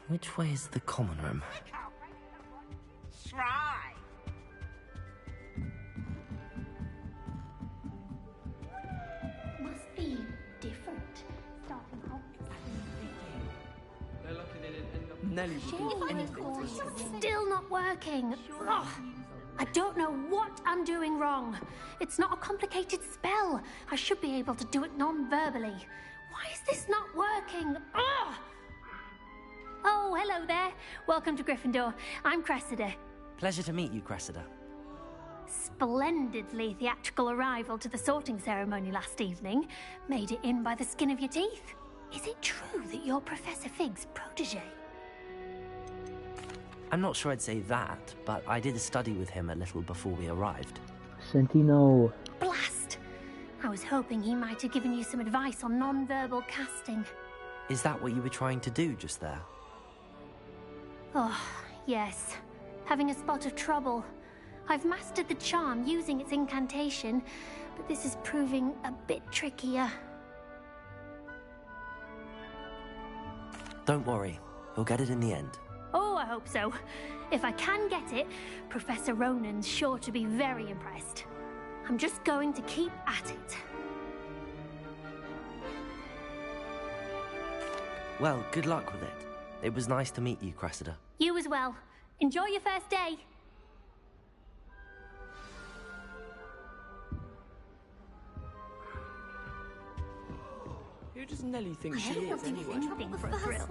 Which way is the common room? Try. Must be different. Starting out. Nelly would do anything. Still not working. Ugh. I don't know what I'm doing wrong. It's not a complicated spell. I should be able to do it non-verbally. Why is this not working? Ugh. Oh, hello there. Welcome to Gryffindor. I'm Cressida. Pleasure to meet you, Cressida. Splendidly theatrical arrival to the sorting ceremony last evening. Made it in by the skin of your teeth. Is it true that you're Professor Fig's protege? I'm not sure I'd say that, but I did a study with him a little before we arrived. Sentino. Blast! I was hoping he might have given you some advice on non-verbal casting. Is that what you were trying to do just there? Oh, yes. Having a spot of trouble. I've mastered the charm using its incantation, but this is proving a bit trickier. Don't worry, you'll get it in the end. Oh, I hope so. If I can get it, Professor Ronan's sure to be very impressed. I'm just going to keep at it. Well, good luck with it. It was nice to meet you, Cressida. You as well. Enjoy your first day. Who does Nelly think she is, anyway? Anything for a thrill.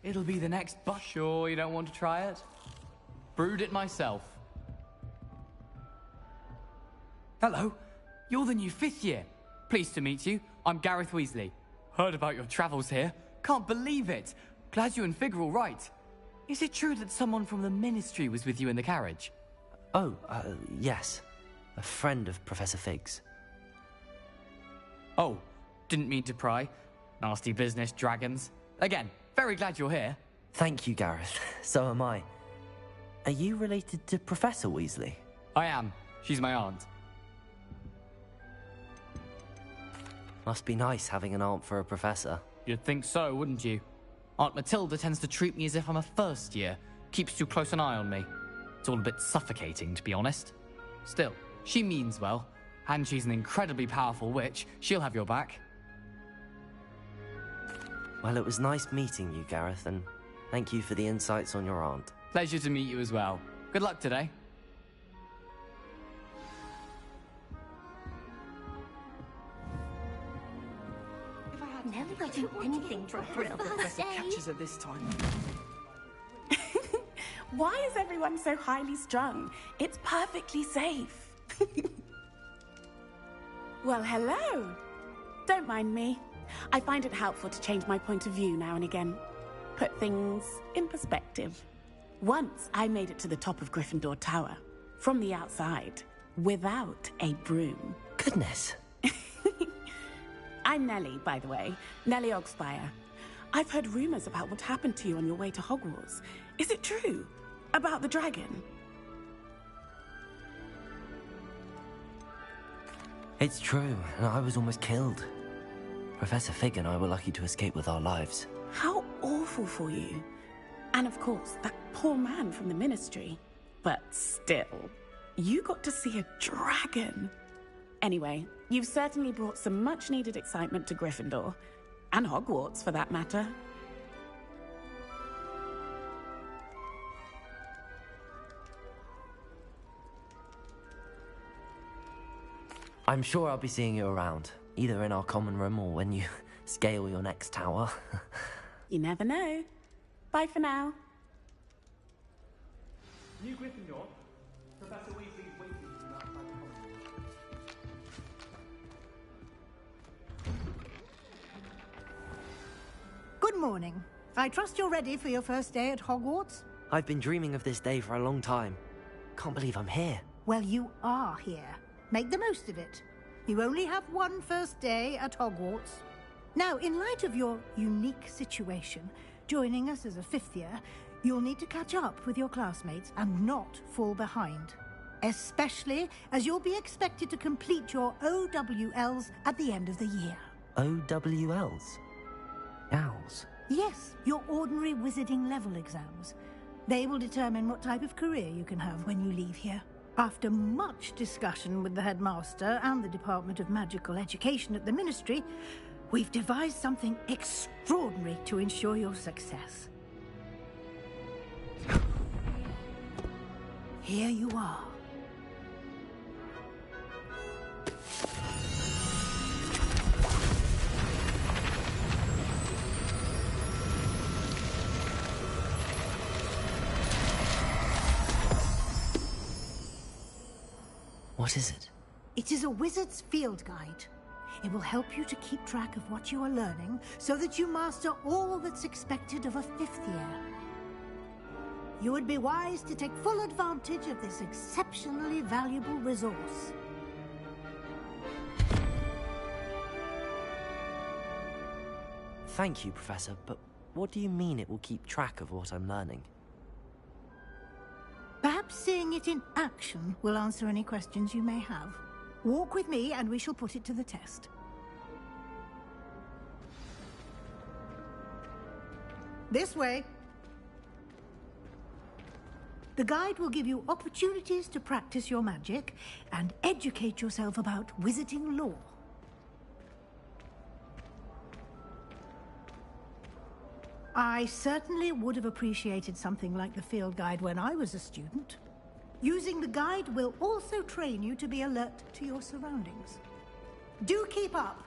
It'll be the next bus. Sure you don't want to try it? Brewed it myself. Hello, you're the new 5th year. Pleased to meet you. I'm Gareth Weasley. Heard about your travels here. Can't believe it. Glad you and Fig are all right. Is it true that someone from the Ministry was with you in the carriage? Oh, yes. A friend of Professor Fig's. Oh, didn't mean to pry. Nasty business, dragons. Again, very glad you're here. Thank you, Gareth. So am I. Are you related to Professor Weasley? I am. She's my aunt. Must be nice having an aunt for a professor. You'd think so, wouldn't you? Aunt Matilda tends to treat me as if I'm a first year. Keeps too close an eye on me. It's all a bit suffocating, to be honest. Still, she means well. And she's an incredibly powerful witch. She'll have your back. Well, it was nice meeting you, Gareth, and thank you for the insights on your aunt. Pleasure to meet you as well. Good luck today. Nelly will do anything for a thrill. Professor catches her this time. Why is everyone so highly strung? It's perfectly safe. Well, hello. Don't mind me. I find it helpful to change my point of view now and again. Put things in perspective. Once I made it to the top of Gryffindor Tower, from the outside, without a broom. Goodness. I'm Nellie, by the way. Nellie Ogspire. I've heard rumors about what happened to you on your way to Hogwarts. Is it true? About the dragon? It's true, and I was almost killed. Professor Fig and I were lucky to escape with our lives. How awful for you. And of course, that poor man from the Ministry. But still, you got to see a dragon. Anyway, you've certainly brought some much-needed excitement to Gryffindor. And Hogwarts, for that matter. I'm sure I'll be seeing you around, either in our common room or when you scale your next tower. You never know. Bye for now. New Gryffindor, Professor Weasley's waiting for you outside the common room. Good morning. I trust you're ready for your first day at Hogwarts? I've been dreaming of this day for a long time. Can't believe I'm here. Well, you are here. Make the most of it. You only have one first day at Hogwarts. Now, in light of your unique situation, joining us as a 5th year, you'll need to catch up with your classmates and not fall behind. especially as you'll be expected to complete your OWLs at the end of the year. OWLs? Owls? Yes, your ordinary wizarding level exams. They will determine what type of career you can have when you leave here. After much discussion with the headmaster and the Department of Magical Education at the Ministry, we've devised something extraordinary to ensure your success. Here you are. What is it? It is a wizard's field guide. It will help you to keep track of what you are learning so that you master all that's expected of a 5th year. You would be wise to take full advantage of this exceptionally valuable resource. Thank you, Professor, but what do you mean it will keep track of what I'm learning? Perhaps seeing it in action will answer any questions you may have. Walk with me and we shall put it to the test. This way. The guide will give you opportunities to practice your magic and educate yourself about wizarding lore. I certainly would have appreciated something like the field guide when I was a student. Using the guide will also train you to be alert to your surroundings. Do keep up!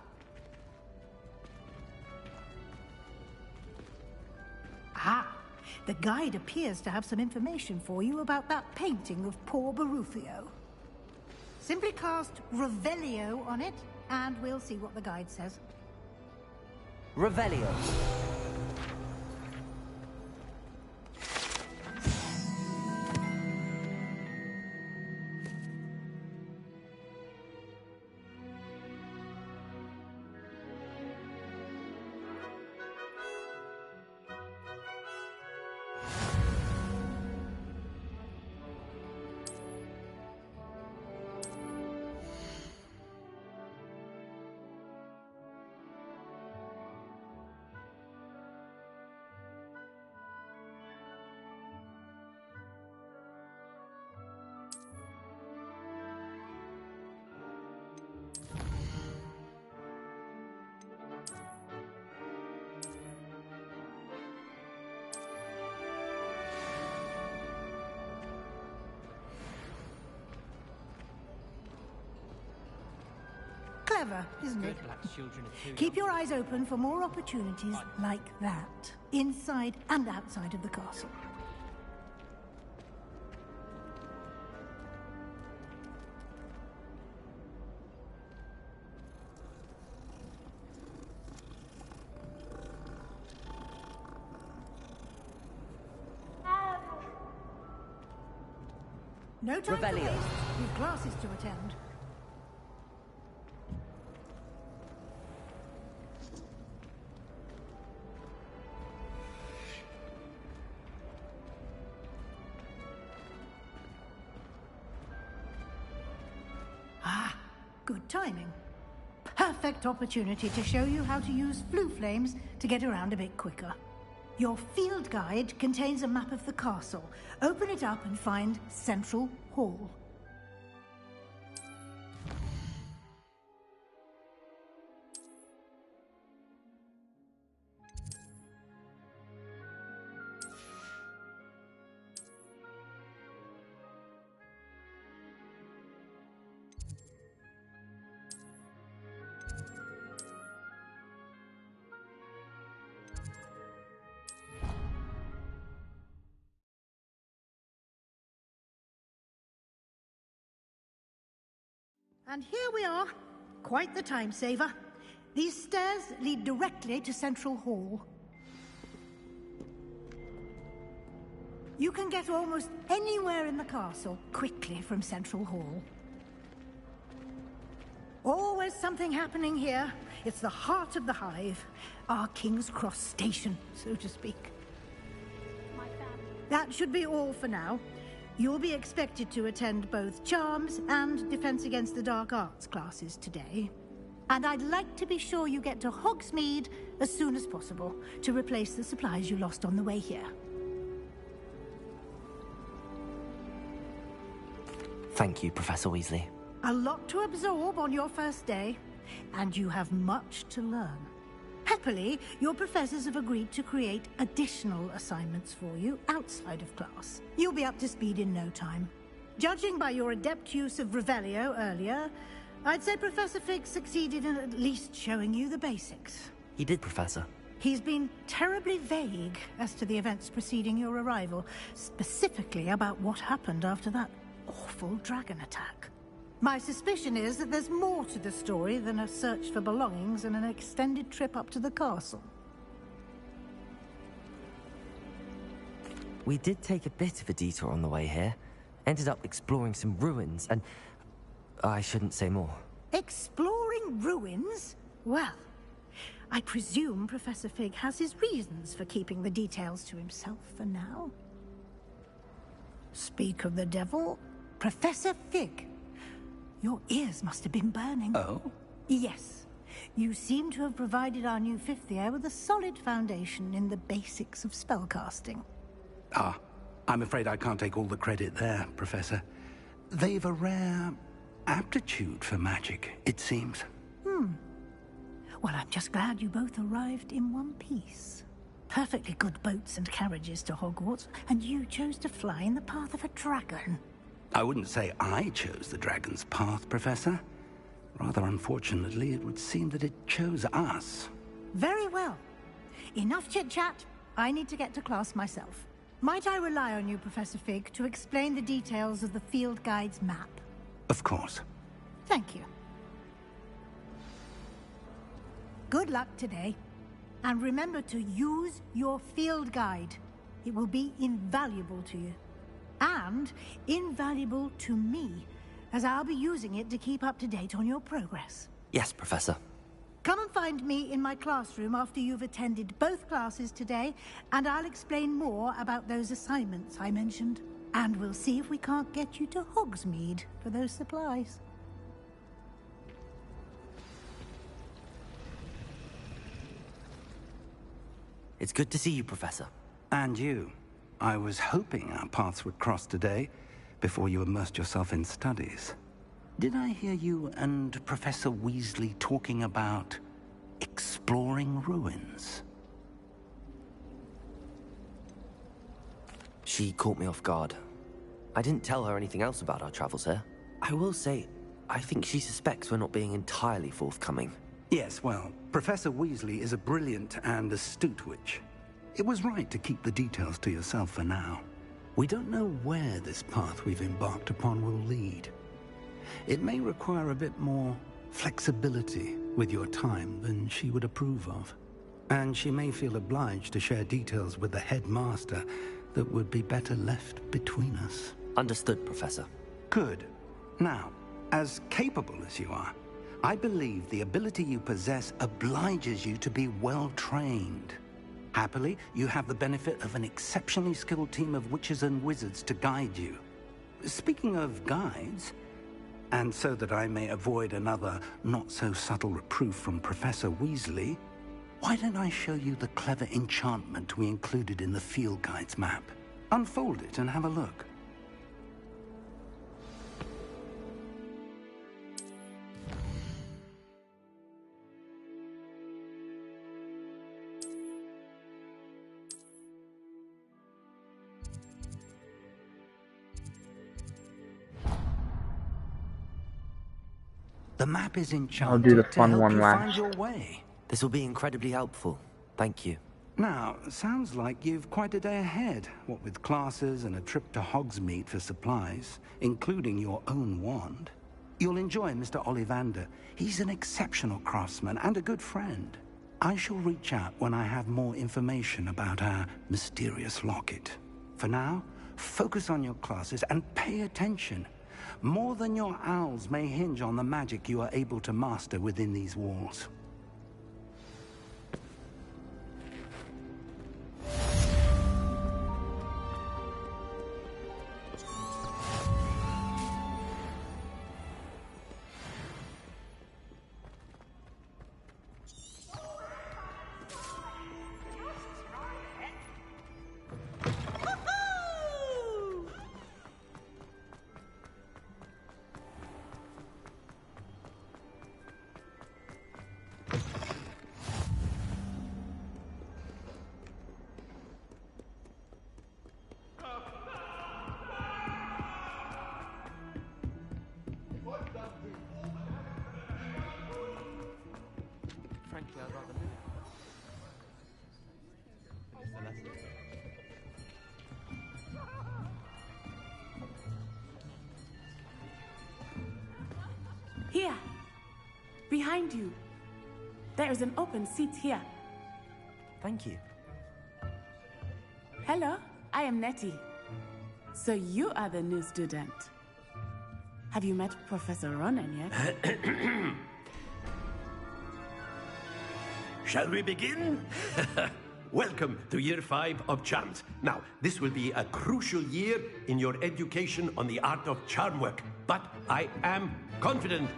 Ah, the guide appears to have some information for you about that painting of poor Barufio. Simply cast Revelio on it, and we'll see what the guide says. Revelio. Clever, isn't it? Keep your eyes open for more opportunities like that, inside and outside of the castle. No time to Revelio. waste. We've classes to attend. Ah, good timing. Perfect opportunity to show you how to use flue flames to get around a bit quicker. Your field guide contains a map of the castle. Open it up and find Central Hall. And here we are. Quite the time saver. These stairs lead directly to Central Hall. You can get almost anywhere in the castle quickly from Central Hall. Always something happening here. It's the heart of the hive. Our King's Cross station, so to speak. That should be all for now. You'll be expected to attend both Charms and Defense Against the Dark Arts classes today. And I'd like to be sure you get to Hogsmeade as soon as possible to replace the supplies you lost on the way here. Thank you, Professor Weasley. A lot to absorb on your first day, and you have much to learn. Happily, your professors have agreed to create additional assignments for you outside of class. You'll be up to speed in no time. Judging by your adept use of Revelio earlier, I'd say Professor Fig succeeded in at least showing you the basics. He did, Professor. He's been terribly vague as to the events preceding your arrival, specifically about what happened after that awful dragon attack. My suspicion is that there's more to the story than a search for belongings and an extended trip up to the castle. We did take a bit of a detour on the way here. Ended up exploring some ruins and... I shouldn't say more. Exploring ruins? Well, I presume Professor Fig has his reasons for keeping the details to himself for now. Speak of the devil, Professor Fig. Your ears must have been burning. Oh? Yes. You seem to have provided our new fifth year with a solid foundation in the basics of spellcasting. Ah, I'm afraid I can't take all the credit there, Professor. They've a rare aptitude for magic, it seems. Well, I'm just glad you both arrived in one piece. Perfectly good boats and carriages to Hogwarts, and you chose to fly in the path of a dragon. I wouldn't say I chose the dragon's path, Professor. Rather unfortunately, it would seem that it chose us. Very well. Enough chit-chat. I need to get to class myself. Might I rely on you, Professor Fig, to explain the details of the field guide's map? Of course. Thank you. Good luck today. And remember to use your field guide. It will be invaluable to you. And invaluable to me, as I'll be using it to keep up to date on your progress. Yes, Professor. Come and find me in my classroom after you've attended both classes today, and I'll explain more about those assignments I mentioned. And we'll see if we can't get you to Hogsmeade for those supplies. It's good to see you, Professor. And you. I was hoping our paths would cross today, before you immersed yourself in studies. Did I hear you and Professor Weasley talking about exploring ruins? She caught me off guard. I didn't tell her anything else about our travels here. I will say, I think she suspects we're not being entirely forthcoming. Yes, well, Professor Weasley is a brilliant and astute witch. It was right to keep the details to yourself for now. We don't know where this path we've embarked upon will lead. It may require a bit more flexibility with your time than she would approve of. And she may feel obliged to share details with the headmaster that would be better left between us. Understood, Professor. Good. Now, as capable as you are, I believe the ability you possess obliges you to be well trained. Happily, you have the benefit of an exceptionally skilled team of witches and wizards to guide you. Speaking of guides, and so that I may avoid another not-so-subtle reproof from Professor Weasley, why don't I show you the clever enchantment we included in the field guide's map? Unfold it and have a look. The map is enchanted. I'll do the to fun help one you last. find your way. This will be incredibly helpful. Thank you. Now, sounds like you've quite a day ahead, what with classes and a trip to Hogsmeade for supplies, including your own wand. You'll enjoy Mr. Ollivander. He's an exceptional craftsman and a good friend. I shall reach out when I have more information about our mysterious locket. For now, focus on your classes and pay attention. More than your owls may hinge on the magic you are able to master within these walls. Here, behind you. There is an open seat here. Thank you. Hello, I am Nettie. So you are the new student. Have you met Professor Ronan yet? Shall we begin? Welcome to Year 5 of Charms. Now, this will be a crucial year in your education on the art of charm work. But I am confident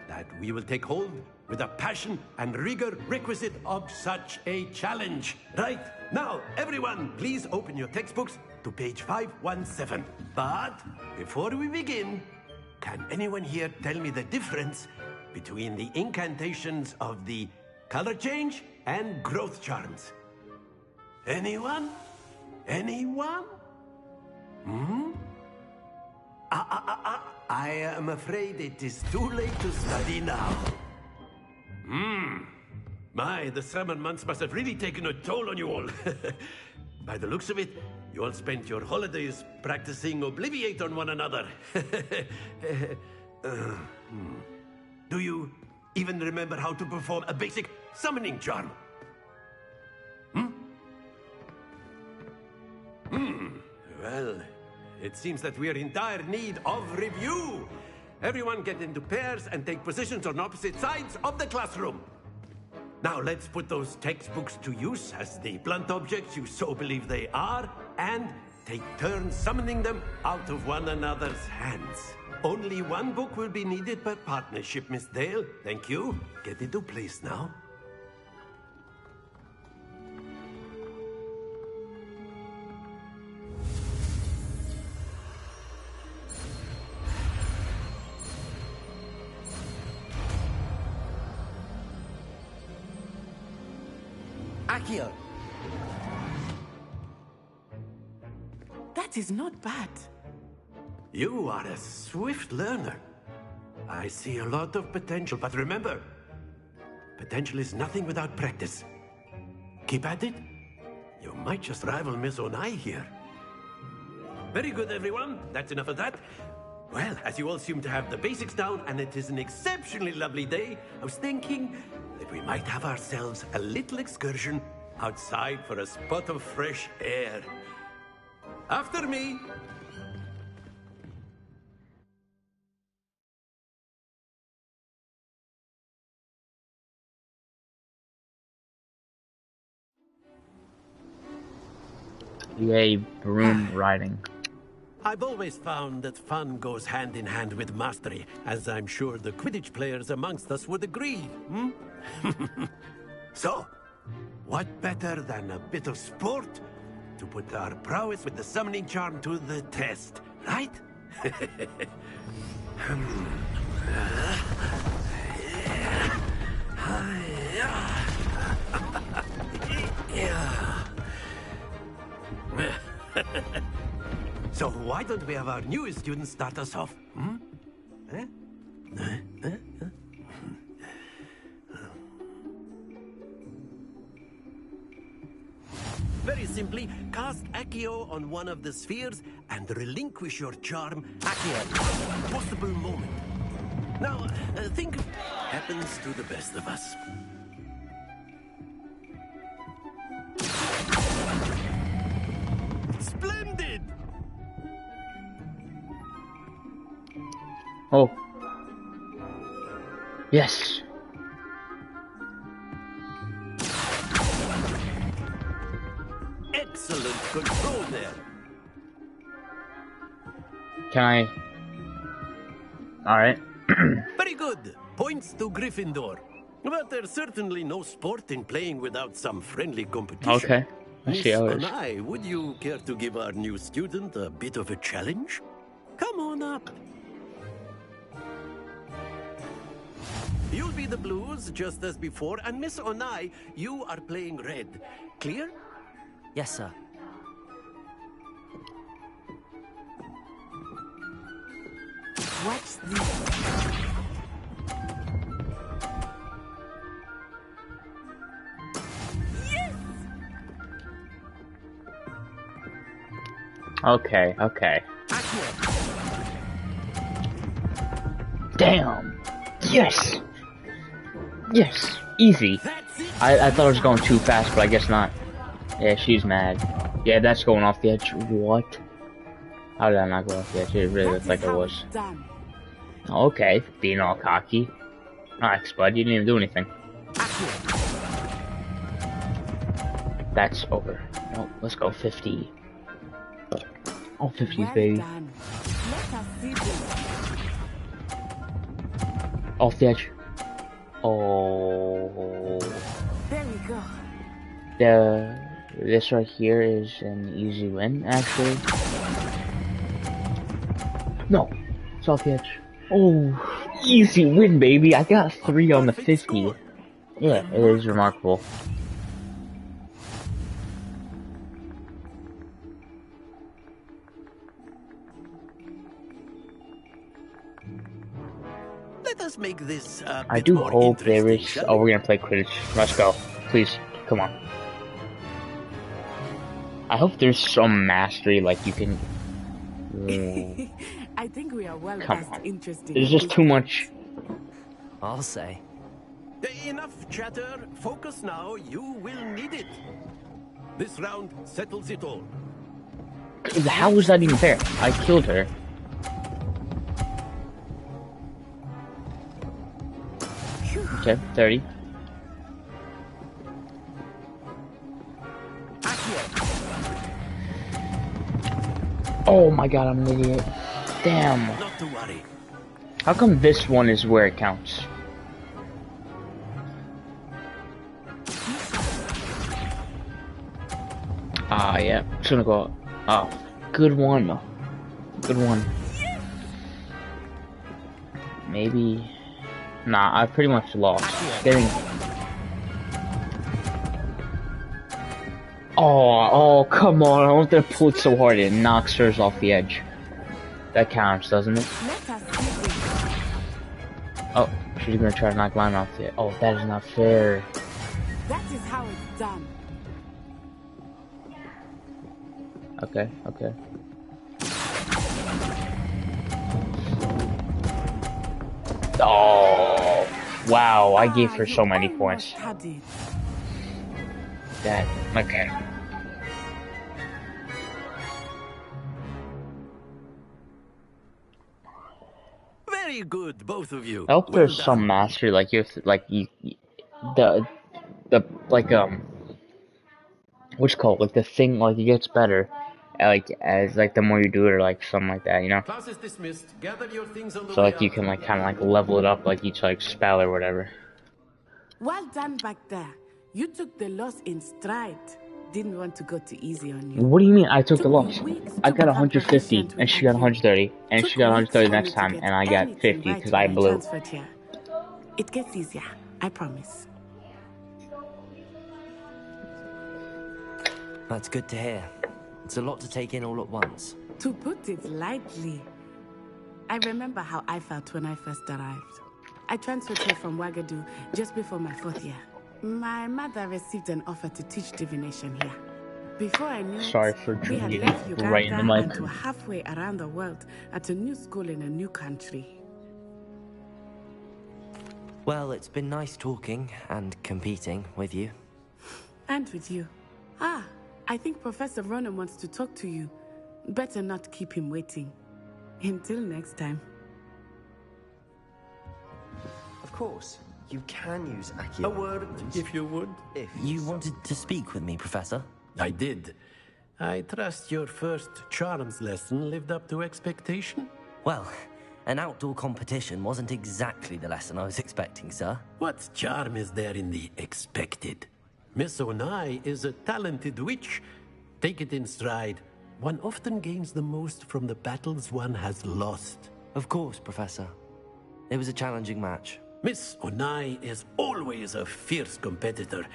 that we will take hold with the passion and rigor requisite of such a challenge. Right, now, everyone, please open your textbooks to page 517. But before we begin, can anyone here tell me the difference between the incantations of the color change and growth charms? Anyone? Anyone? I am afraid it is too late to study now. My, the summer months must have really taken a toll on you all. By the looks of it, you all spent your holidays practicing Obliviate on one another. Do you even remember how to perform a basic summoning charm? Well, it seems that we are in dire need of review. Everyone get into pairs and take positions on opposite sides of the classroom. Now let's put those textbooks to use as the blunt objects you so believe they are, and take turns summoning them out of one another's hands. Only one book will be needed per partnership, Miss Dale. Thank you. Get into place now. Accio! That is not bad. You are a swift learner. I see a lot of potential, but remember, potential is nothing without practice. Keep at it. You might just rival Miss Onai here. Very good, everyone. That's enough of that. Well, as you all seem to have the basics down, and it is an exceptionally lovely day, I was thinking that we might have ourselves a little excursion outside for a spot of fresh air. After me. Yay, broom riding. I've always found that fun goes hand in hand with mastery, as I'm sure the Quidditch players amongst us would agree. So, what better than a bit of sport to put our prowess with the summoning charm to the test, right? So why don't we have our newest students start us off? Very simply, cast Accio on one of the spheres and relinquish your charm at a possible moment. Now, think of happens to the best of us. Splendid! Oh. Yes. Excellent control there. Can I? Alright. Very good. Points to Gryffindor. But there's certainly no sport in playing without some friendly competition. Okay. I see how it is. Onai, would you care to give our new student a bit of a challenge? Come on up. You'll be the blues, just as before, and Miss Onai, you are playing red. Clear? Yes, sir. What's this? Okay, okay. Damn! Yes! Yes! Easy! I thought it was going too fast, but I guess not. Yeah, she's mad. Yeah, that's going off the edge. What? How did I not go off the edge? It really looked like it was. Okay, being all cocky. Nice, bud. You didn't even do anything. That's over. No, let's go 50. Oh, 50s, baby. Off the edge. Oh. There we go. This right here is an easy win, actually. No, it's off the edge. Oh, easy win, baby. I got 3 on the 50. Yeah, it is remarkable. Let us make this I do hope there is. Oh, we're gonna play Quidditch. Let's go. Please, come on. I hope there's some mastery, like you can. I think we are well Come past on. interesting. There's just too much. I'll say. Enough chatter. Focus now. You will need it. This round settles it all. How was that even fair? I killed her. Okay, 30. Oh my god, I'm an idiot. Damn. Not to worry. How come this one is where it counts? Ah, yeah. It's gonna go. Oh, good one. Good one. Maybe. Nah, I pretty much lost. Getting. Oh, come on. I want to pull it so hard it knocks hers off the edge. That counts, doesn't it? Oh, she's gonna try to knock mine off the edge. Oh, that is not fair. That is how it's done. Okay, okay. Oh, wow, I gave her so many points. That, okay. Very good, both of you. I hope Well there's done. some mastery, like you, what's it called? Like the thing, like it gets better, like as like the more you do it, or like something like that, you know. Class is dismissed. Gather your things on the So way like you out. can like kind of like level it up, like each like spell or whatever. Well done back there. You took the loss in stride. Didn't want to go too easy on you. What do you mean I took the Took me loss? weeks I to got become 150, proficient and with she got IQ. 130, and Took she got weeks 130 for me next to time, get and I got anything 50 right because when I blew. transferred here. It gets easier, I promise. That's good to hear. It's a lot to take in all at once. To put it lightly, I remember how I felt when I first arrived. I transferred here from Wagadu just before my 4th year. My mother received an offer to teach divination here. Before I knew Sorry it, for we had drinking left right in the Uganda mic. and were halfway around the world at a new school in a new country. Well, it's been nice talking and competing with you. And with you. Ah, I think Professor Ronan wants to talk to you. Better not keep him waiting. Until next time. Of course, you can use Accio. A word, if you would. If You wanted to speak with me, Professor? I did. I trust your first charms lesson lived up to expectation? Well, an outdoor competition wasn't exactly the lesson I was expecting, sir. What charm is there in the expected? Miss Onai is a talented witch. Take it in stride. One often gains the most from the battles one has lost. Of course, Professor. It was a challenging match. Miss Onai is always a fierce competitor,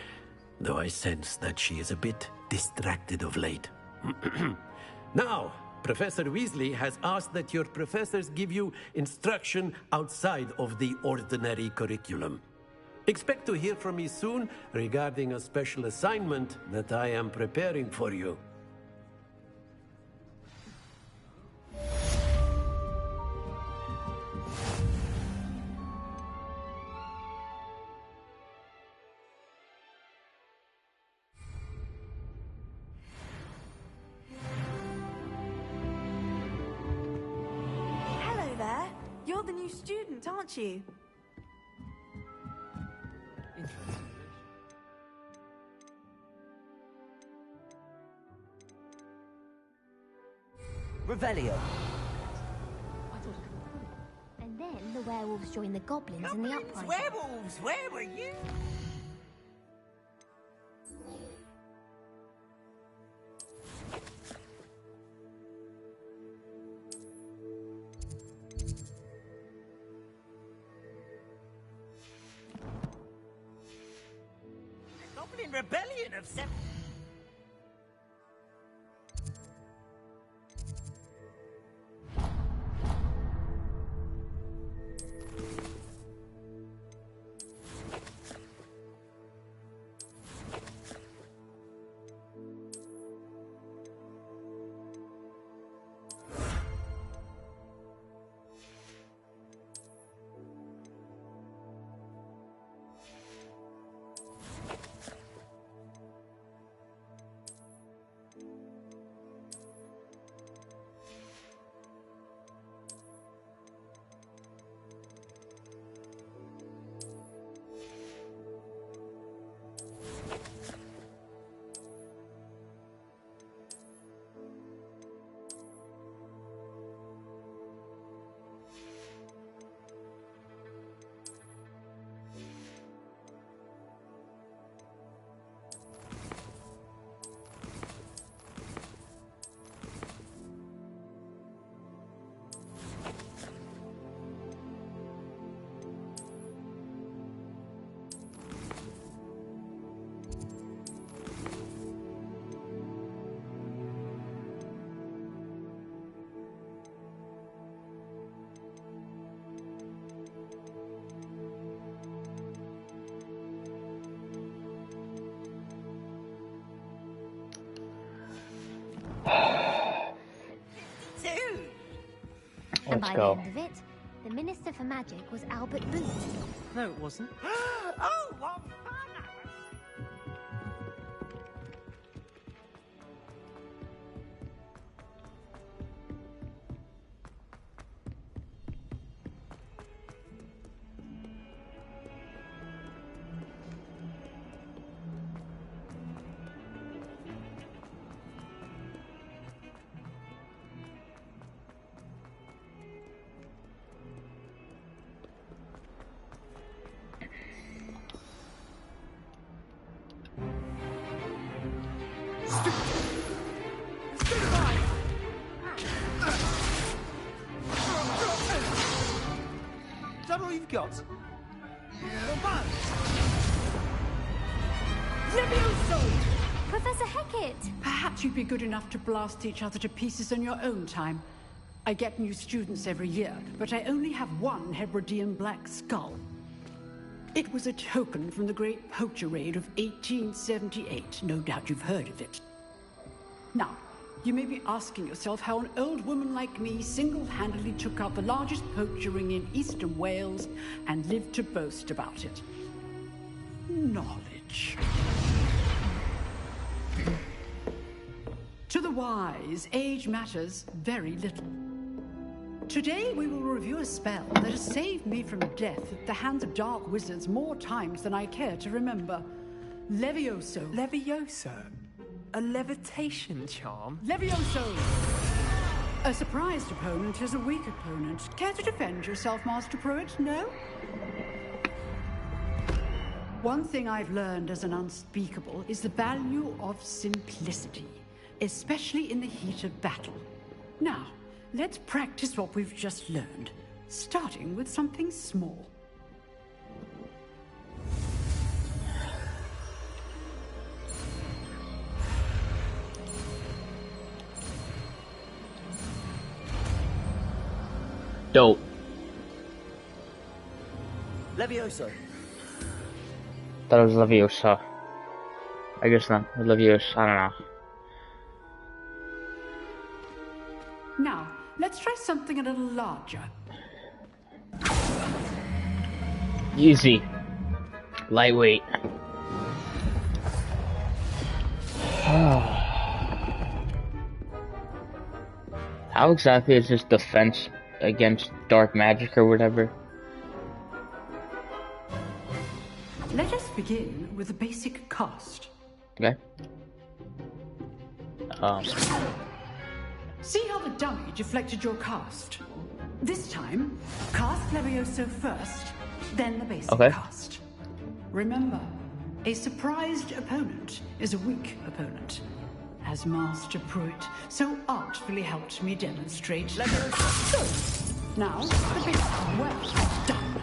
though I sense that she is a bit distracted of late. Now, Professor Weasley has asked that your professors give you instruction outside of the ordinary curriculum. Expect to hear from me soon regarding a special assignment that I am preparing for you. student, aren't you? Interesting. Revelio. And then the werewolves joined the goblins in the uprising. Werewolves, where were you? Goblin rebellion of seven. And Let's by go. the end of it, the Minister for Magic was Albert Boot. No, it wasn't. Oh, what fun! Is that all you've got? Professor Hecat! Perhaps you'd be good enough to blast each other to pieces in your own time. I get new students every year, but I only have one Hebridean black skull. It was a token from the Great Poacher Raid of 1878. No doubt you've heard of it. Now, you may be asking yourself how an old woman like me single-handedly took out the largest poacher ring in eastern Wales and lived to boast about it. Knowledge. To the wise, age matters very little. Today we will review a spell that has saved me from death at the hands of dark wizards more times than I care to remember. Levioso. Levioso? A levitation charm? Levioso! A surprised opponent is a weak opponent. Care to defend yourself, Master Pruitt? No? One thing I've learned as an unspeakable is the value of simplicity, especially in the heat of battle. Now, let's practice what we've just learned, starting with something small. Dope. Levioso. That was Leviosa. I guess not. Leviosa, I don't know. Now, let's try something a little larger. Easy. Lightweight. How exactly is this defense against dark magic or whatever. Let us begin with the basic cast. Okay. See how the dummy deflected your cast? This time, cast Levioso first, then the basic cast. Remember, a surprised opponent is a weak opponent, as Master Pruitt so artfully helped me demonstrate. So, now, the basic. Well done.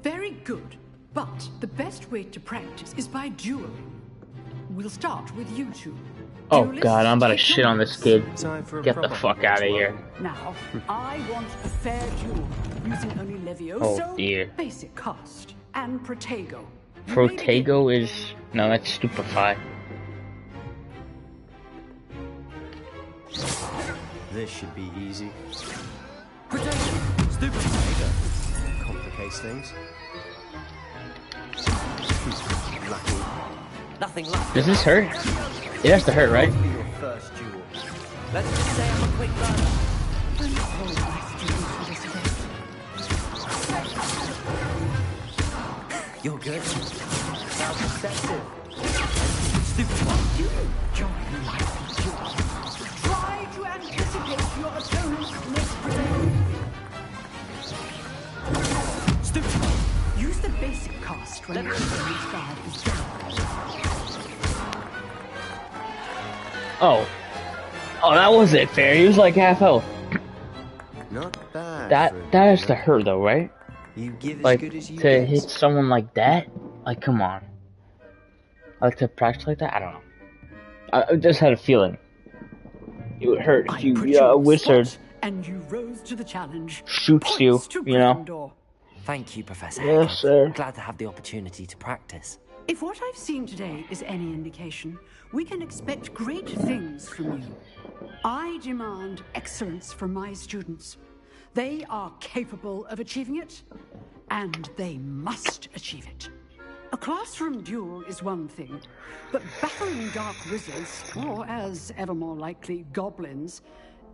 Very good, but the best way to practice is by dueling. We'll start with you two. Oh god, I'm about to shit on this kid. Get the fuck out of here. Now, I want a fair duel using only Levioso, Oh dear. basic cast, and Protego. Protego is... no, that's Stupefy. This should be easy. Protego! Stupefy! Complicates things. Lucky. Nothing lucky. Does this hurt? It has to hurt, right? Your first duel. Let's just say I'm a quick learner. You're good. Sounds excessive. Stupid. You join my duel. Try to anticipate your opponent's next move. Stupid. Use the basic cast when your opponent's guard is down. Oh. Oh, that wasn't fair. He was like half health. Not bad. That has to hurt though, right? You give as Like, good as you to get. hit someone like that? Like, come on. Like, to practice like that? I don't know. I just had a feeling. It would hurt if you, a wizard and you rose to the challenge. shoots you, you know? Thank you, Professor. Yes, sir. Glad to have the opportunity to practice. If what I've seen today is any indication, we can expect great things from you. I demand excellence from my students. They are capable of achieving it, and they must achieve it. A classroom duel is one thing, but battling dark wizards, or as ever more likely, goblins,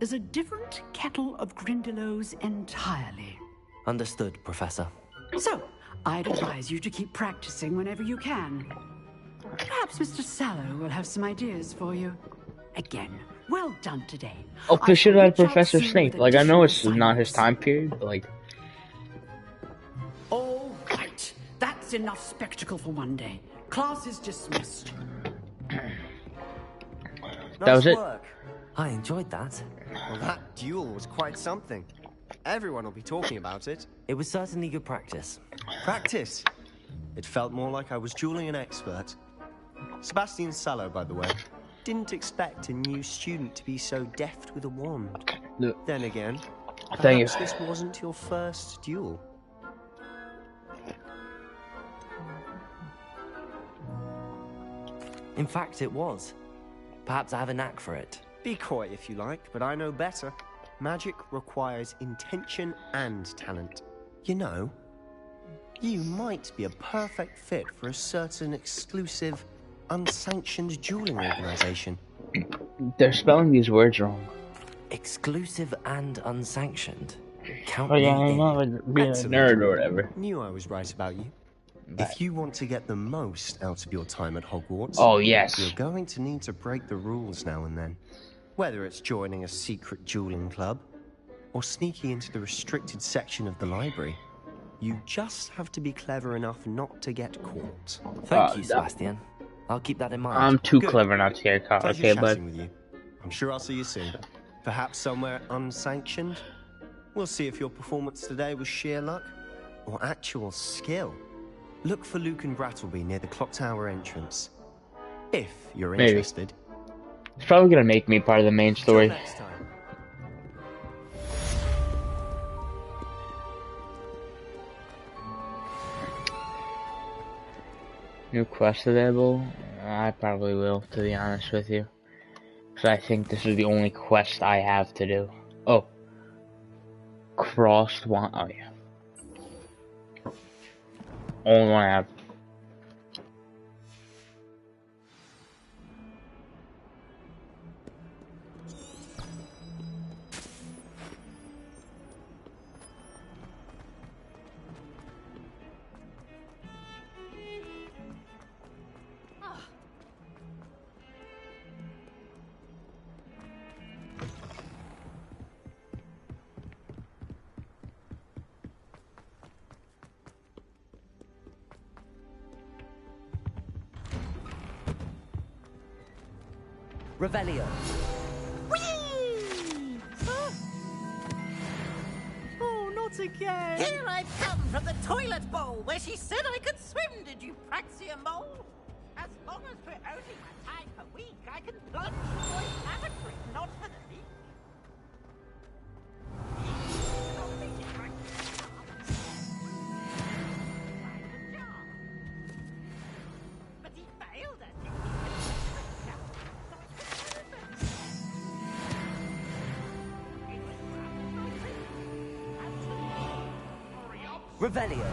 is a different kettle of Grindylows entirely. Understood, Professor. So, I'd advise you to keep practicing whenever you can. Perhaps Mr. Sallow will have some ideas for you. Again, well done today. Oh, they should have had Professor Snape. Like, I know it's not his time period, but like... All right. That's enough spectacle for one day. Class is dismissed. That was it? Work. I enjoyed that. Well, that duel was quite something. Everyone will be talking about it. It was certainly good practice. Practice? It felt more like I was dueling an expert. Sebastian Sallow, by the way. Didn't expect a new student to be so deft with a wand. No. Then again, Thank you. perhaps this wasn't your first duel. In fact, it was. Perhaps I have a knack for it. Be coy if you like, but I know better. Magic requires intention and talent. You know, you might be a perfect fit for a certain exclusive, unsanctioned dueling organization. They're spelling these words wrong. Exclusive and unsanctioned. Count Oh yeah, me I'm in. not like being a nerd or whatever. Knew I was right about you. If you want to get the most out of your time at Hogwarts, Oh yes. you're going to need to break the rules now and then. Whether it's joining a secret dueling club, or sneaking into the restricted section of the library, you just have to be clever enough not to get caught. Thank you, Sebastian. I'll keep that in mind. I'm too Good. clever not to get caught, Pleasure okay, chatting bud? with you. I'm sure I'll see you soon. Perhaps somewhere unsanctioned. We'll see if your performance today was sheer luck or actual skill. Look for Luke and Brattleby near the clock tower entrance. If you're Maybe. interested. It's probably gonna make me part of the main story. Till next time. New quest available? I probably will, to be honest with you. Because I think this is the only quest I have to do. Oh. Crossed one. Oh, yeah. Only one I have. This is the only quest I have to do. Oh. Crossed one. Oh yeah. Only one I have. Revelio. Oh, not again! Here I've come from the toilet bowl where she said I could swim, did you praxia mole? As long as we're only my time per week, I can plunge for a lavatory, not for the leak. But he failed at it. Revelio.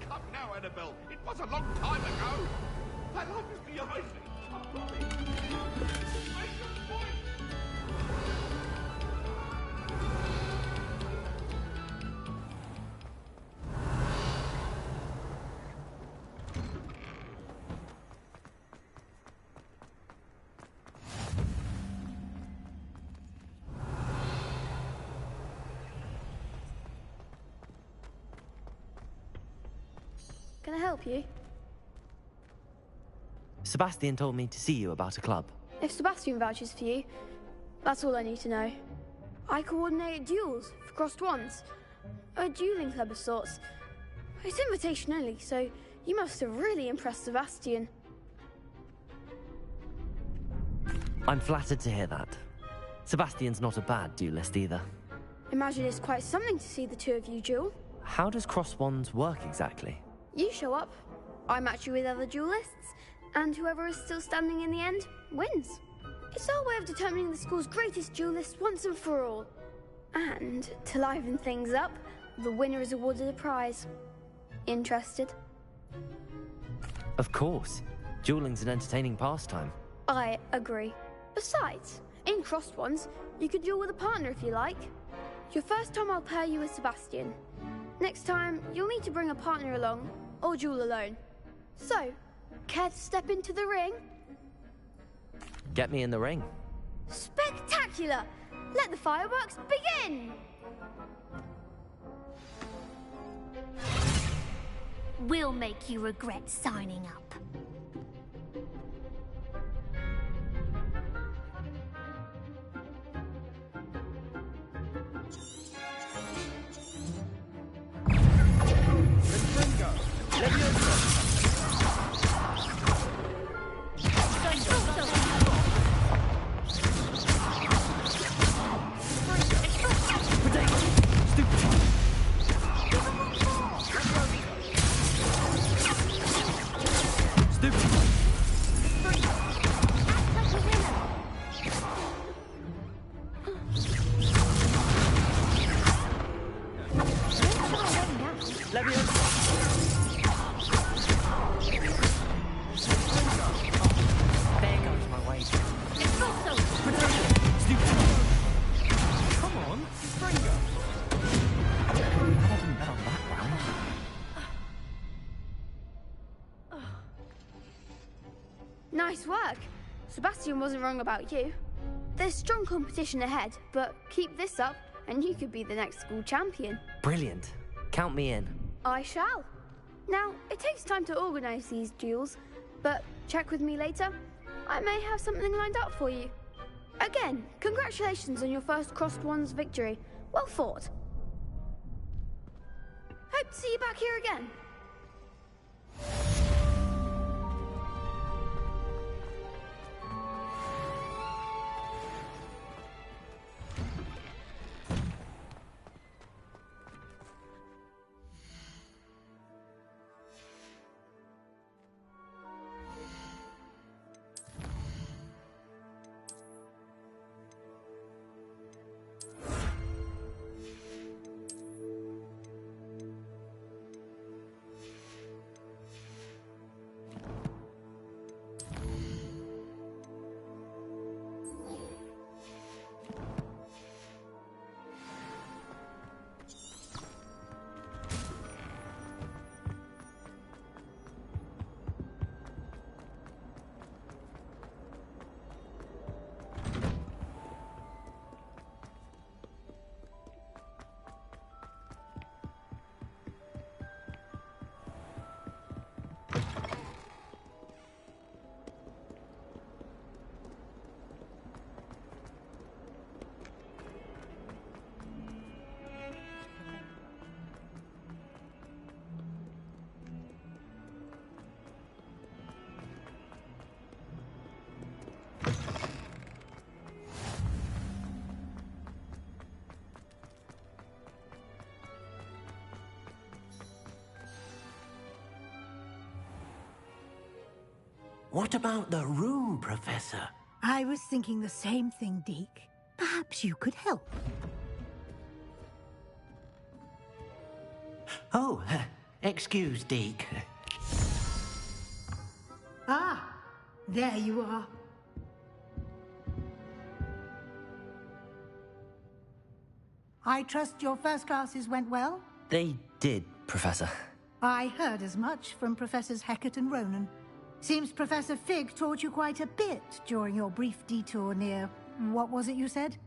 Come now, Annabelle. It was a long time ago. I love is behind me. I promise. Make your point. Can I help you? Sebastian told me to see you about a club. If Sebastian vouches for you, that's all I need to know. I coordinate duels for crossed wands. A dueling club of sorts. It's invitation only, so you must have really impressed Sebastian. I'm flattered to hear that. Sebastian's not a bad duelist either. Imagine it's quite something to see the two of you duel. How does cross wands work exactly? You show up, I match you with other duelists, and whoever is still standing in the end wins. It's our way of determining the school's greatest duelist once and for all. And to liven things up, the winner is awarded a prize. Interested? Of course. Dueling's an entertaining pastime. I agree. Besides, in crossed ones, you could duel with a partner if you like. Your first time I'll pair you with Sebastian. Next time, you'll need to bring a partner along, or duel alone. So, care to step into the ring? Get me in the ring. Spectacular! Let the fireworks begin! We'll make you regret signing up. Nice work. Sebastian wasn't wrong about you. There's strong competition ahead, but keep this up and you could be the next school champion. Brilliant. Count me in. I shall. Now, it takes time to organise these duels, but check with me later. I may have something lined up for you. Again, congratulations on your first crossed wands victory. Well fought. Hope to see you back here again. What about the room, Professor? I was thinking the same thing, Deke. Perhaps you could help. Oh, excuse, Deke. Ah, there you are. I trust your first classes went well? They did, Professor. I heard as much from Professors Hecat and Ronan. Seems Professor Fig taught you quite a bit during your brief detour near... what was it you said?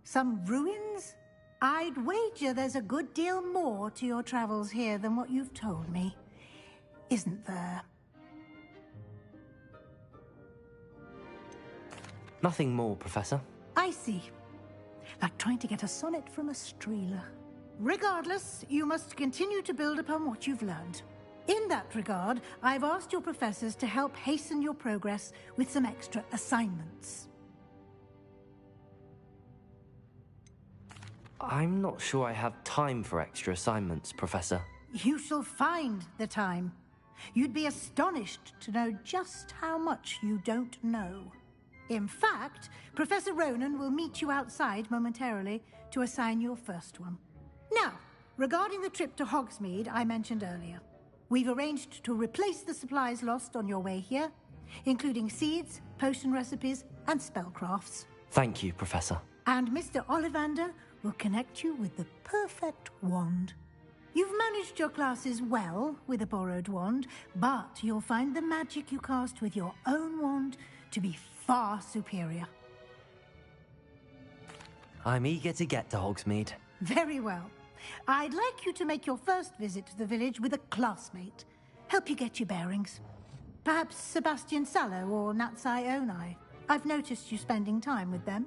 Some ruins? I'd wager there's a good deal more to your travels here than what you've told me. Isn't there? Nothing more, Professor. I see. Like trying to get a sonnet from a streeler. Regardless, you must continue to build upon what you've learned. In that regard, I've asked your professors to help hasten your progress with some extra assignments. I'm not sure I have time for extra assignments, Professor. You shall find the time. You'd be astonished to know just how much you don't know. In fact, Professor Ronan will meet you outside momentarily to assign your first one. Now, regarding the trip to Hogsmeade I mentioned earlier, we've arranged to replace the supplies lost on your way here, including seeds, potion recipes, and spellcrafts. Thank you, Professor. And Mr. Ollivander will connect you with the perfect wand. You've managed your classes well with a borrowed wand, but you'll find the magic you cast with your own wand to be far superior. I'm eager to get to Hogsmeade. Very well. I'd like you to make your first visit to the village with a classmate. Help you get your bearings. Perhaps Sebastian Sallow or Natsai Onai. I've noticed you spending time with them.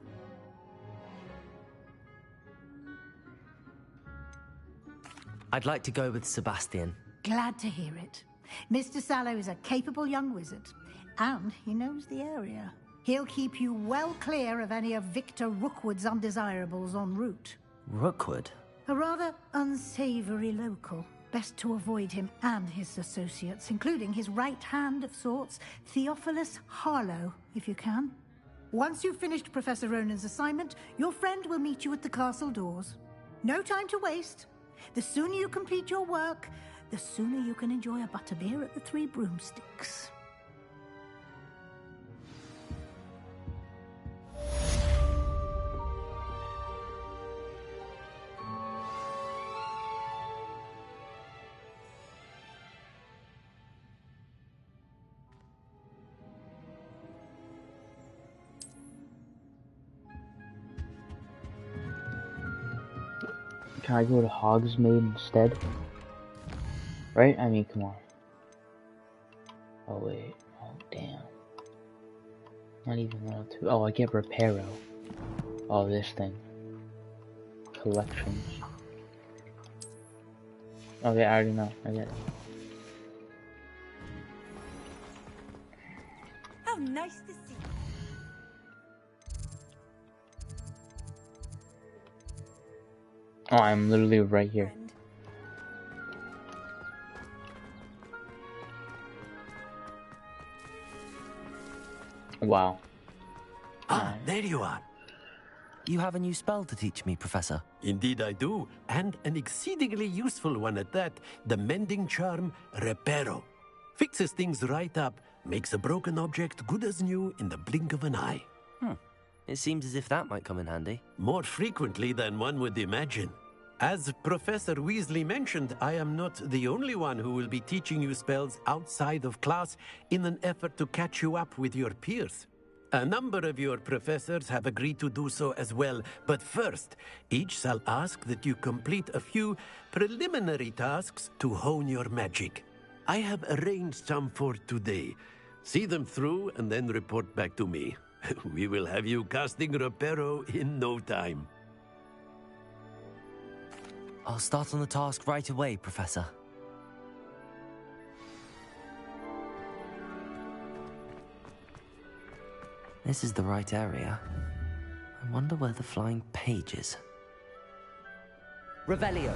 I'd like to go with Sebastian. Glad to hear it. Mr. Sallow is a capable young wizard, and he knows the area. He'll keep you well clear of any of Victor Rookwood's undesirables en route. Rookwood? A rather unsavory local. Best to avoid him and his associates, including his right hand of sorts, Theophilus Harlow, if you can. Once you've finished Professor Ronan's assignment, your friend will meet you at the castle doors. No time to waste. The sooner you complete your work, the sooner you can enjoy a butterbeer at the Three Broomsticks. Can I go to Hogsmeade instead? Right? I mean, come on. Oh, wait. Oh, damn. Not even level 2. Oh, I get Reparo. Oh, this thing. Collections. Okay, I already know. I get it. How nice to see you. Oh, I'm literally right here. Wow. Ah, there you are. You have a new spell to teach me, Professor. Indeed I do, and an exceedingly useful one at that. The mending charm, Reparo. Fixes things right up, makes a broken object good as new in the blink of an eye. It seems as if that might come in handy. More frequently than one would imagine. As Professor Weasley mentioned, I am not the only one who will be teaching you spells outside of class in an effort to catch you up with your peers. A number of your professors have agreed to do so as well, but first, each shall ask that you complete a few preliminary tasks to hone your magic. I have arranged some for today. See them through and then report back to me. We will have you casting Reparo in no time. I'll start on the task right away, Professor. This is the right area. I wonder where the flying page is. Revelio.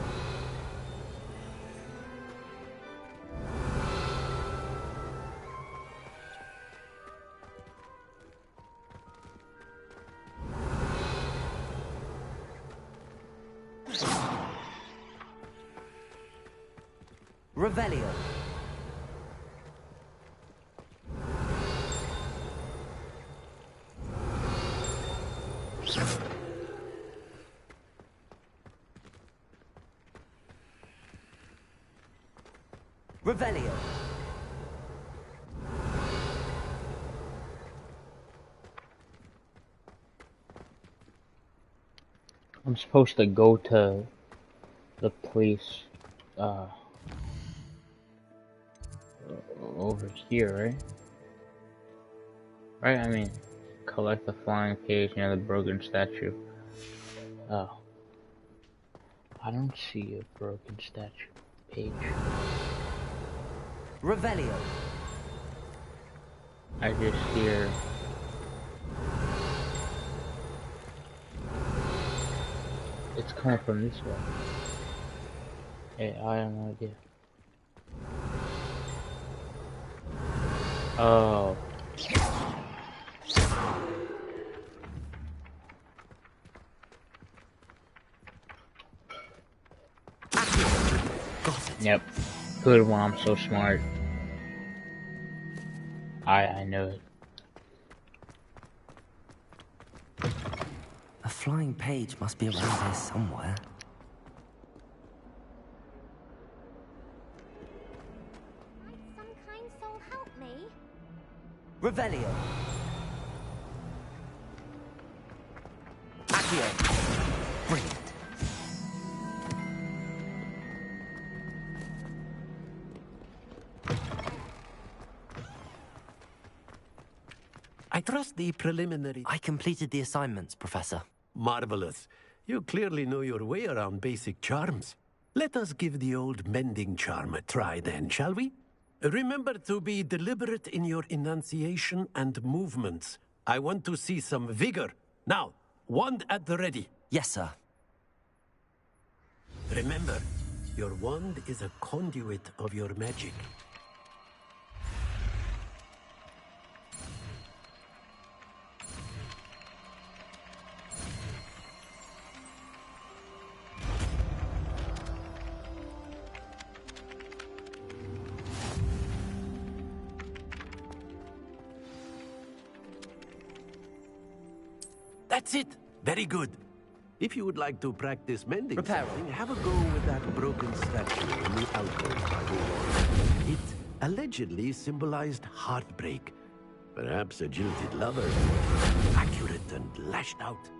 Revelio. Revelio. I'm supposed to go to the place, over here, right? Right, I mean, collect the flying page near the broken statue. Oh. I don't see a broken statue page. Revelio. I just hear... It's coming from this way. Hey, I have no idea. Oh. Yep. Good one, I'm so smart. I know it. A flying page must be around here somewhere. Might some kind soul help me? Revelio. Accio. Brilliant. I trust the preliminary... I completed the assignments, Professor. Marvelous. You clearly know your way around basic charms. Let us give the old mending charm a try then, shall we? Remember to be deliberate in your enunciation and movements. I want to see some vigor. Now, wand at the ready. Yes, sir. Remember, your wand is a conduit of your magic. That's it. Very good. If you would like to practice mending something, have a go with that broken statue in the alcove by the wall. It allegedly symbolized heartbreak. Perhaps a jilted lover, accurate and lashed out.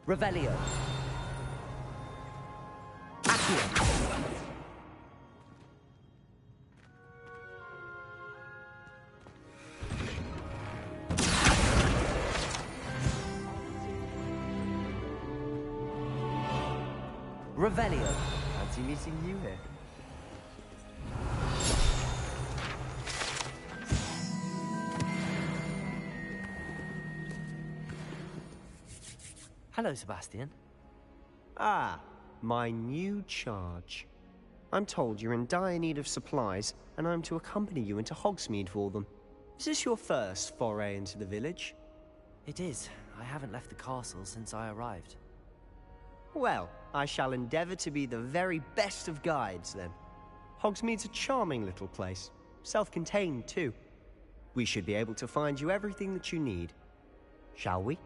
Revelio. Accio. Revelio. Fancy meeting you here. Hello, Sebastian. Ah, my new charge. I'm told you're in dire need of supplies, and I'm to accompany you into Hogsmeade for them. Is this your first foray into the village? It is. I haven't left the castle since I arrived. Well, I shall endeavor to be the very best of guides, then. Hogsmeade's a charming little place. Self-contained, too. We should be able to find you everything that you need. Shall we?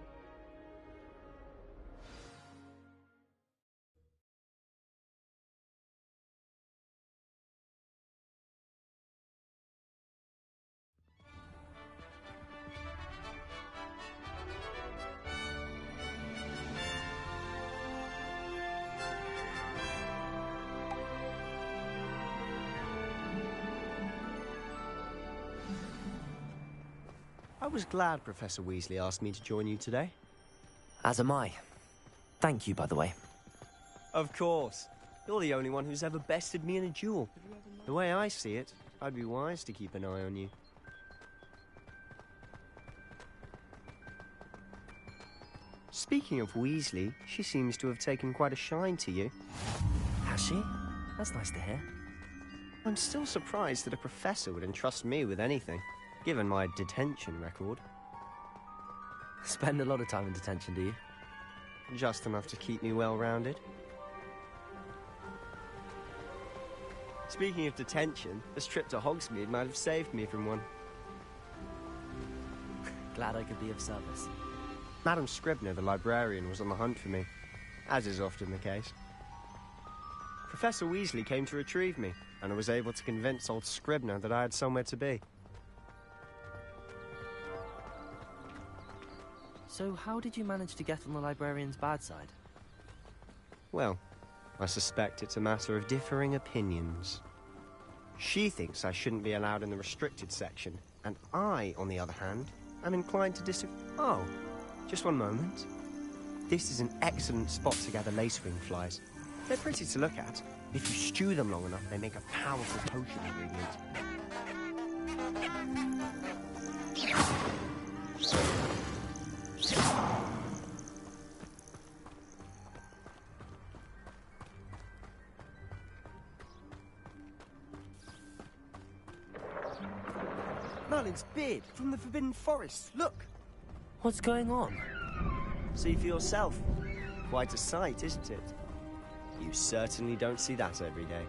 I was glad Professor Weasley asked me to join you today. As am I. Thank you, by the way. Of course. You're the only one who's ever bested me in a duel. The way I see it, I'd be wise to keep an eye on you. Speaking of Weasley, she seems to have taken quite a shine to you. Has she? That's nice to hear. I'm still surprised that a professor would entrust me with anything, given my detention record. Spend a lot of time in detention, do you? Just enough to keep me well-rounded. Speaking of detention, this trip to Hogsmeade might have saved me from one. Glad I could be of service. Madam Scribner, the librarian, was on the hunt for me, as is often the case. Professor Weasley came to retrieve me, and I was able to convince old Scribner that I had somewhere to be. So how did you manage to get on the librarian's bad side? Well, I suspect it's a matter of differing opinions. She thinks I shouldn't be allowed in the restricted section, and I, on the other hand, am inclined to Oh, just one moment. This is an excellent spot to gather lacewing flies. They're pretty to look at. If you stew them long enough, they make a powerful potion ingredient. Merlin's beard from the Forbidden Forest. Look! What's going on? See for yourself. Quite a sight, isn't it? You certainly don't see that every day.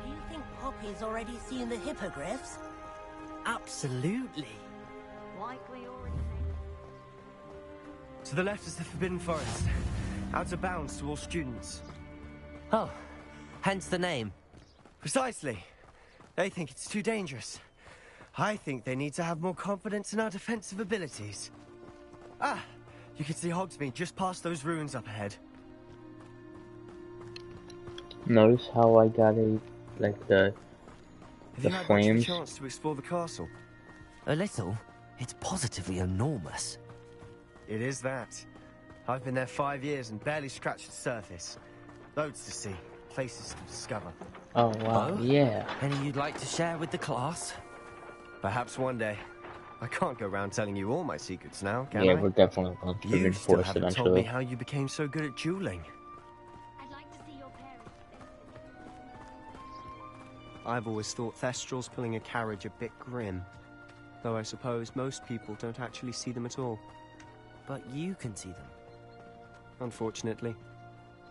Do you think Poppy's already seen the hippogriffs? Absolutely. Likely already. To the left is the Forbidden Forest. Out of bounds to all students. Oh, hence the name. Precisely. They think it's too dangerous. I think they need to have more confidence in our defensive abilities. Ah, you can see Hogsmeade just past those ruins up ahead. Notice how I got a, like, the Have you had much of a flames? chance to explore the castle? A little. It's positively enormous. It is that. I've been there 5 years and barely scratched the surface. Loads to see, places to discover. Oh, wow, yeah. Any you'd like to share with the class? Perhaps one day. I can't go around telling you all my secrets now, can I? Yeah, we're definitely going to You the still forest haven't told eventually. me how you became so good at dueling. I'd like to see your parents. I've always thought Thestrals pulling a carriage a bit grim. Though I suppose most people don't actually see them at all. But you can see them. Unfortunately.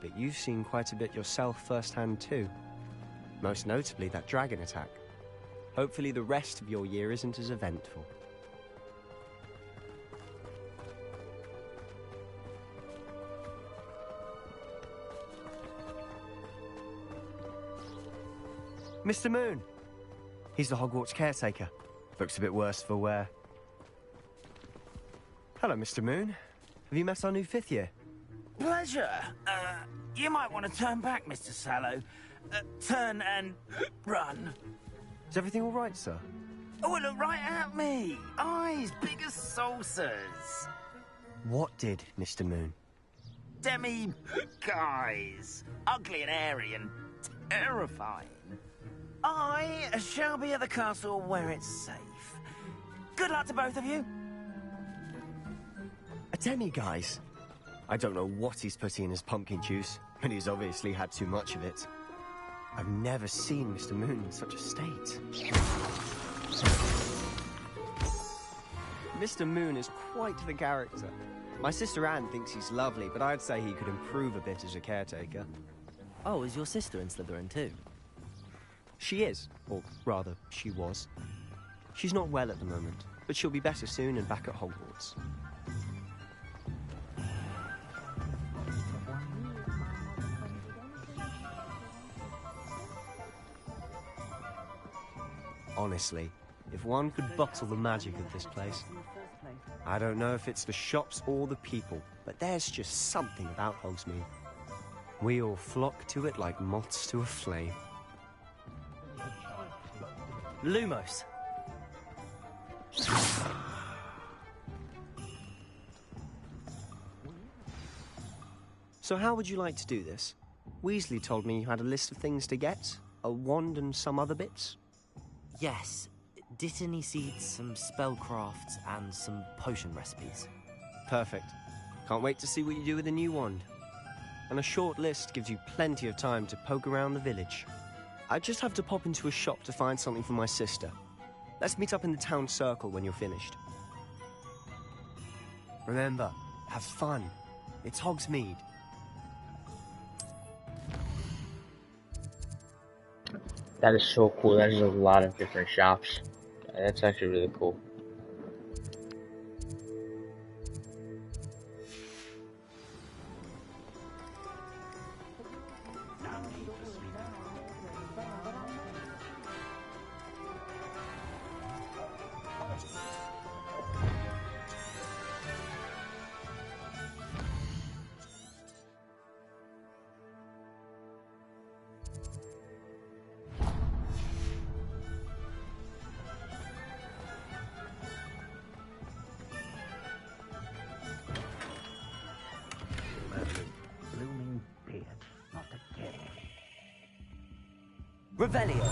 But you've seen quite a bit yourself firsthand too. Most notably that dragon attack. Hopefully the rest of your year isn't as eventful. Mr. Moon! He's the Hogwarts caretaker. Looks a bit worse for wear. Hello, Mr. Moon. Have you met our new 5th year? Pleasure. You might want to turn back, Mr. Sallow. Turn and run. Is everything all right, sir? Oh, look right at me. Eyes big as saucers. What did, Mr. Moon? Guys. Ugly and airy and terrifying. I shall be at the castle where it's safe. Good luck to both of you. A demi-guise? I don't know what he's putting in his pumpkin juice, but he's obviously had too much of it. I've never seen Mr. Moon in such a state. Mr. Moon is quite the character. My sister Anne thinks he's lovely, but I'd say he could improve a bit as a caretaker. Oh, is your sister in Slytherin too? She is, or rather, she was. She's not well at the moment, but she'll be better soon and back at Hogwarts. Honestly, if one could bottle the magic of this place. I don't know if it's the shops or the people, but there's just something about Hogsmeade. We all flock to it like moths to a flame. Lumos. So how would you like to do this? Weasley told me you had a list of things to get, a wand and some other bits. Yes. Dittany seeds, some spellcrafts, and some potion recipes. Perfect. Can't wait to see what you do with the new wand. And a short list gives you plenty of time to poke around the village. I just have to pop into a shop to find something for my sister. Let's meet up in the town circle when you're finished. Remember, have fun. It's Hogsmeade. That is so cool. That is a lot of different shops. That's actually really cool. Revelio.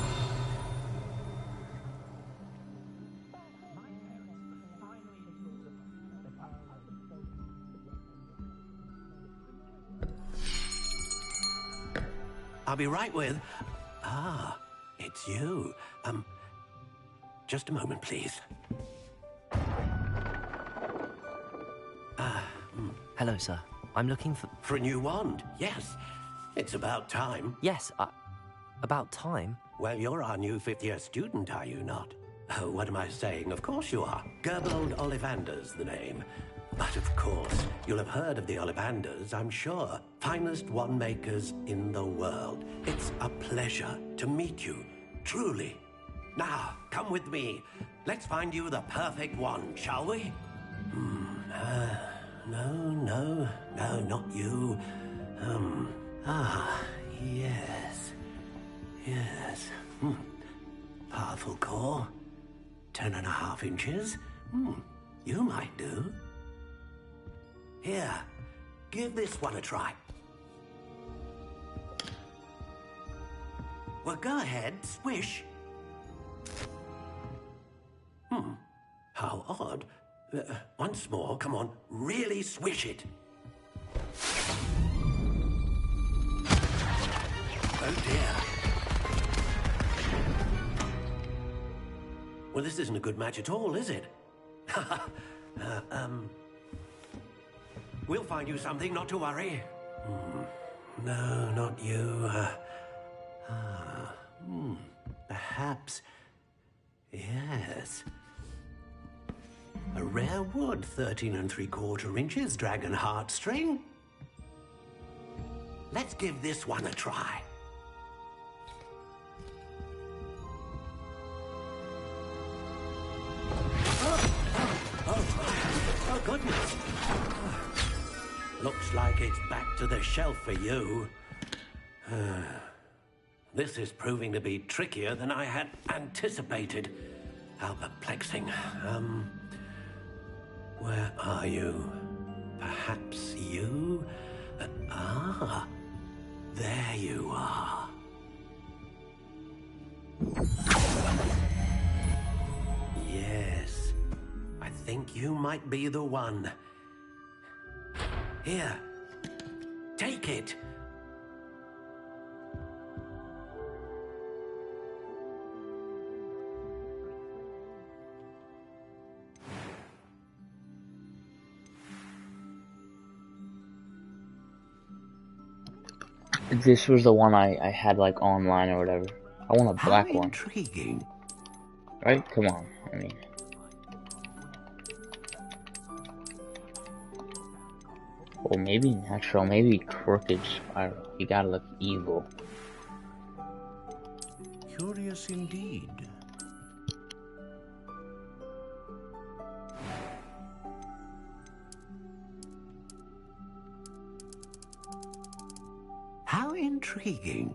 I'll be right with... Ah, it's you. Just a moment, please. Hello, sir. I'm looking for... For a new wand, yes. It's about time. Yes, about time? Well, you're our new fifth-year student, are you not? Oh, what am I saying? Of course you are. Gerbold Ollivander's the name. But of course, you'll have heard of the Ollivanders, I'm sure. Finest wand makers in the world. It's a pleasure to meet you, truly. Now, come with me. Let's find you the perfect wand, shall we? No, not you. Yes. Powerful core. 10.5 inches. You might do. Here, give this one a try. Well, go ahead, swish. How odd. Once more, come on, really swish it. Oh dear. Well, this isn't a good match at all, is it? We'll find you something, not to worry. No, not you. Perhaps. Yes. A rare wood, 13 3/4 inches, dragon heartstring. Let's give this one a try. Oh, goodness. Looks like it's back to the shelf for you. This is proving to be trickier than I had anticipated. How perplexing. Where are you? Perhaps you? There you are. Yes, I think you might be the one. Here, take it. This was the one I had like online or whatever. I want a black one. Intriguing. Right? Come on. I mean. Or maybe natural, maybe crooked spiral. You gotta look evil. Curious indeed. How intriguing.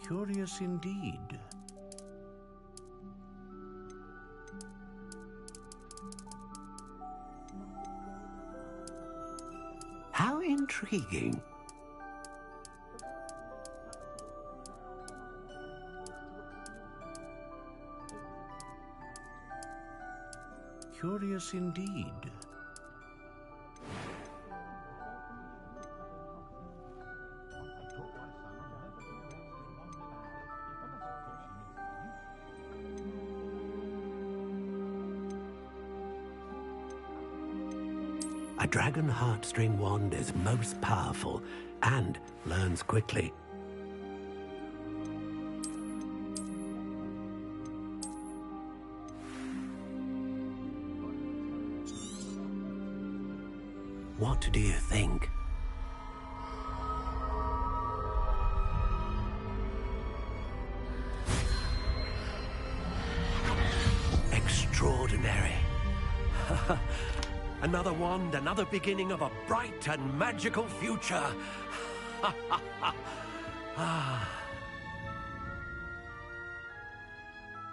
Curious indeed. Intriguing. Curious indeed. A dragon heartstring wand is most powerful and learns quickly. What do you think? Extraordinary. Another wand, another beginning of a bright and magical future.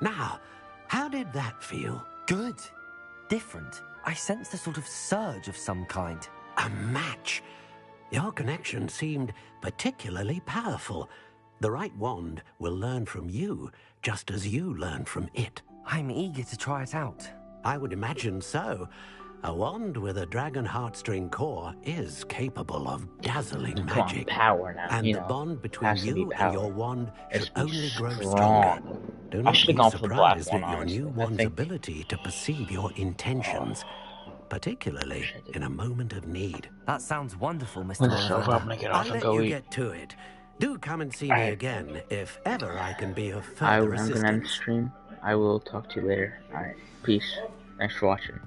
Now, how did that feel? Good. Different. I sensed a sort of surge of some kind. A match. Your connection seemed particularly powerful. The right wand will learn from you, just as you learn from it. I'm eager to try it out. I would imagine so. A wand with a dragon heartstring core is capable of dazzling magic. Power now, and you the know, bond between has to be you and power. your wand should It's only grow strong. stronger. Do I not should be have gone for the black surprised one, at your honestly. new I wand's think- ability to perceive your intentions, particularly in a moment of need. That sounds wonderful, Mr. Let's go Oliver. up and get off I'll and let go you eat. get to it. Do come and see me Alright. again if ever I can be of I'm further gonna end the assistance. stream. I will talk to you later. Alright, peace. Thanks for watching.